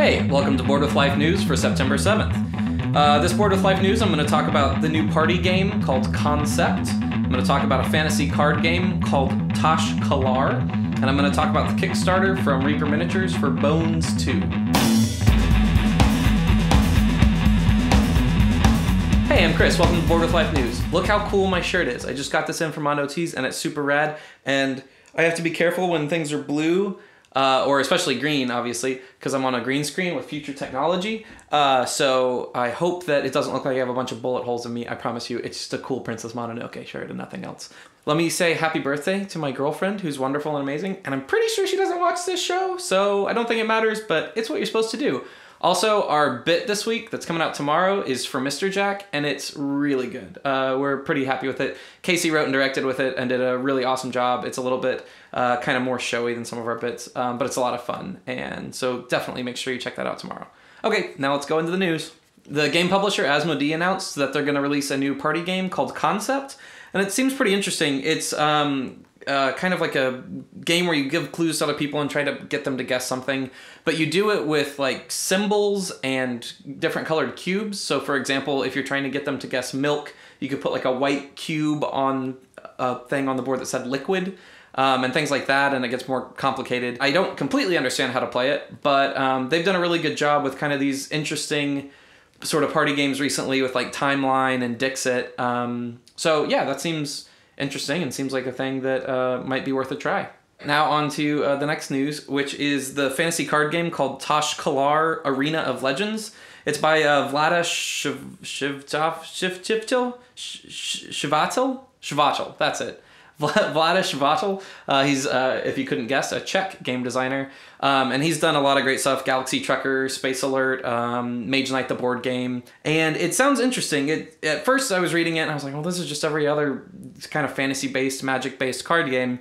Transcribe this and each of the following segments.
Hey, welcome to Board with Life News for September 7th. This Board with Life News, I'm going to talk about the new party game called Concept. I'm going to talk about a fantasy card game called Tash Kalar. And I'm going to talk about the Kickstarter from Reaper Miniatures for Bones 2. Hey, I'm Chris. Welcome to Board with Life News. Look how cool my shirt is. I just got this in from Mondo Tees and it's super rad. And I have to be careful when things are blue. Or especially green, obviously, because I'm on a green screen with future technology. So I hope that it doesn't look like I have a bunch of bullet holes in me. I promise you, it's just a cool Princess Mononoke shirt and nothing else. Let me say happy birthday to my girlfriend, who's wonderful and amazing. And I'm pretty sure she doesn't watch this show, so I don't think it matters, but it's what you're supposed to do. Also, our bit this week that's coming out tomorrow is for Mr. Jack, and it's really good. We're pretty happy with it. Casey wrote and directed with it and did a really awesome job. It's a little bit kind of more showy than some of our bits, but it's a lot of fun. And so definitely make sure you check that out tomorrow. Okay, now let's go into the news. The game publisher Asmodee announced that they're going to release a new party game called Concept, and it seems pretty interesting. It's kind of like a game where you give clues to other people and try to get them to guess something, but you do it with like symbols and different colored cubes. So for example, if you're trying to get them to guess milk, you could put like a white cube on a thing on the board that said liquid, and things like that, and it gets more complicated. I don't completely understand how to play it, but they've done a really good job with kind of these interesting sort of party games recently with like Timeline and Dixit. So yeah, that seems interesting and seems like a thing that might be worth a try. Now on to the next news, which is the fantasy card game called Tash Kalar Arena of Legends. It's by Vlada Shvatil, that's it. Vlada Shvatil. He's, if you couldn't guess, a Czech game designer. And he's done a lot of great stuff. Galaxy Trucker, Space Alert, Mage Knight the board game. And it sounds interesting. At first I was reading it and I was like, well, this is just every other kind of fantasy-based, magic-based card game.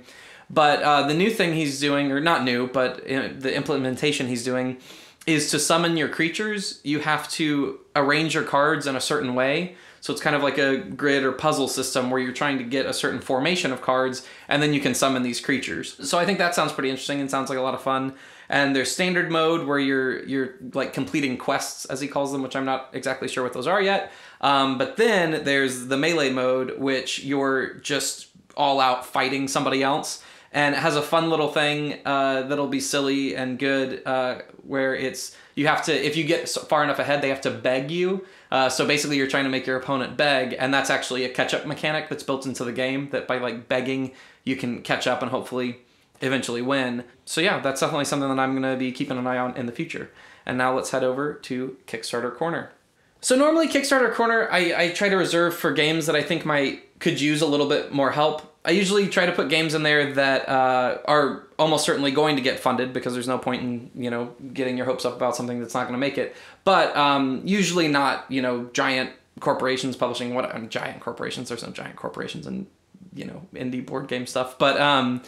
But the new thing he's doing, or not new, but the implementation he's doing, is to summon your creatures. You have to arrange your cards in a certain way. So it's kind of like a grid or puzzle system where you're trying to get a certain formation of cards, and then you can summon these creatures. So I think that sounds pretty interesting and sounds like a lot of fun. And there's standard mode where you're like completing quests, as he calls them, which I'm not exactly sure what those are yet. But then there's the melee mode, which you're just all out fighting somebody else. And it has a fun little thing that'll be silly and good, where you have to, if you get far enough ahead, they have to beg you. So basically you're trying to make your opponent beg, and that's actually a catch-up mechanic that's built into the game, that by like begging, you can catch up and hopefully eventually win. So yeah, that's definitely something that I'm going to be keeping an eye on in the future. And now let's head over to Kickstarter Corner. So normally Kickstarter Corner, I try to reserve for games that I think could use a little bit more help. I usually try to put games in there that are almost certainly going to get funded, because there's no point in, getting your hopes up about something that's not going to make it. But usually not, giant corporations publishing giant corporations. There's no giant corporations in, indie board game stuff. But,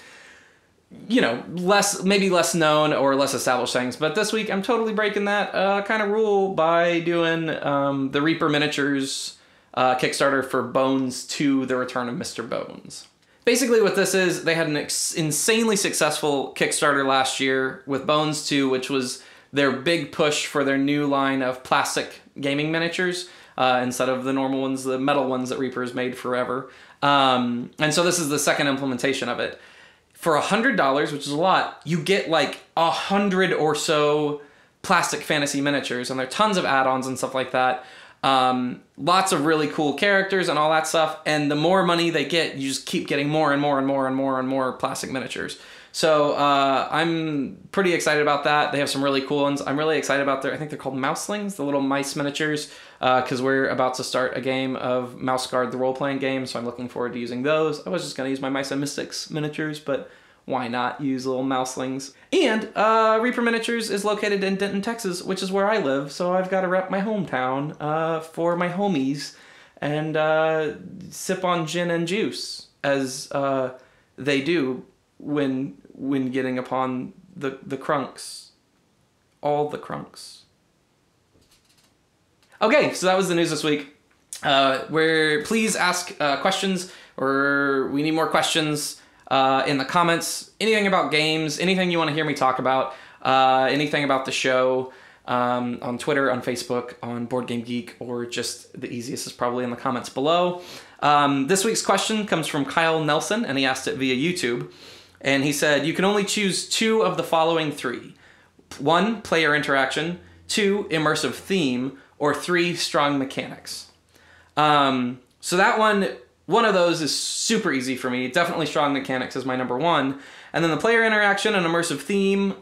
maybe less known or less established things. But this week I'm totally breaking that kind of rule by doing the Reaper Miniatures Kickstarter for Bones 2, The Return of Mr. Bones. Basically what this is, they had an insanely successful Kickstarter last year with Bones 2, which was their big push for their new line of plastic gaming miniatures, instead of the normal ones, the metal ones that Reaper's made forever. And so this is the second implementation of it. For $100, which is a lot, you get like 100 or so plastic fantasy miniatures, and there are tons of add-ons and stuff like that. Lots of really cool characters and all that stuff, and the more money they get, you just keep getting more and more and more and more and more plastic miniatures. So I'm pretty excited about that. They have some really cool ones. I'm really excited about I think they're called Mouselings, the little mice miniatures, because we're about to start a game of Mouse Guard, the role-playing game, so I'm looking forward to using those. I was just going to use my Mice and Mystics miniatures, but why not use little Mouselings? And Reaper Miniatures is located in Denton, Texas, which is where I live, so I've got to rep my hometown for my homies and sip on gin and juice, as they do when getting upon the crunks. All the crunks. Okay, so that was the news this week. Please ask questions, or we need more questions in the comments. Anything about games, anything you want to hear me talk about, anything about the show. on Twitter, on Facebook, on Board Game Geek, or just the easiest is probably in the comments below. This week's question comes from Kyle Nelson, and he asked it via YouTube. And he said, you can only choose 2 of the following 3. 1, player interaction. 2, immersive theme. Or 3, strong mechanics. So that one of those is super easy for me. Definitely strong mechanics is my number 1. And then the player interaction and immersive theme,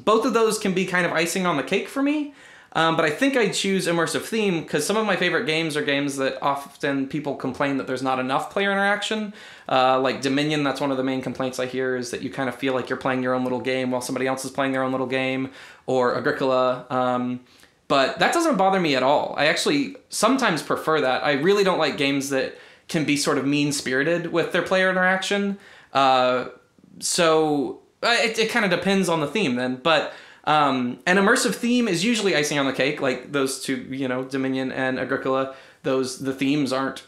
both of those can be kind of icing on the cake for me. But I think I'd choose immersive theme because some of my favorite games are games that often people complain that there's not enough player interaction. Like Dominion, that's one of the main complaints I hear, is that you kind of feel like you're playing your own little game while somebody else is playing their own little game. Or Agricola. But that doesn't bother me at all. I actually sometimes prefer that. I really don't like games that can be sort of mean-spirited with their player interaction. So it kind of depends on the theme then. But an immersive theme is usually icing on the cake, like those 2, Dominion and Agricola. The themes aren't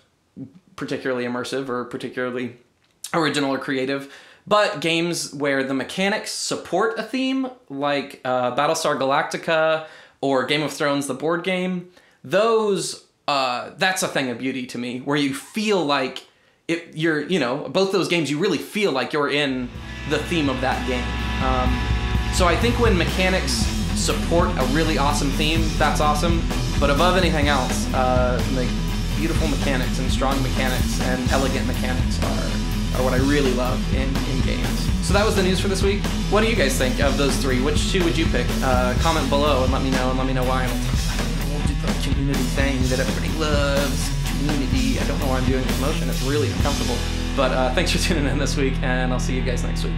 particularly immersive or particularly original or creative. But games where the mechanics support a theme, like Battlestar Galactica or Game of Thrones, the board game, those, that's a thing of beauty to me, where you feel like both those games, you really feel like you're in the theme of that game. So I think when mechanics support a really awesome theme, that's awesome. But above anything else, like beautiful mechanics and strong mechanics and elegant mechanics are what I really love in games. So that was the news for this week. What do you guys think of those 3? Which 2 would you pick? Comment below and let me know why. We'll do the community thing that everybody loves. Community. I don't know why I'm doing this motion. It's really uncomfortable. But thanks for tuning in this week, and I'll see you guys next week.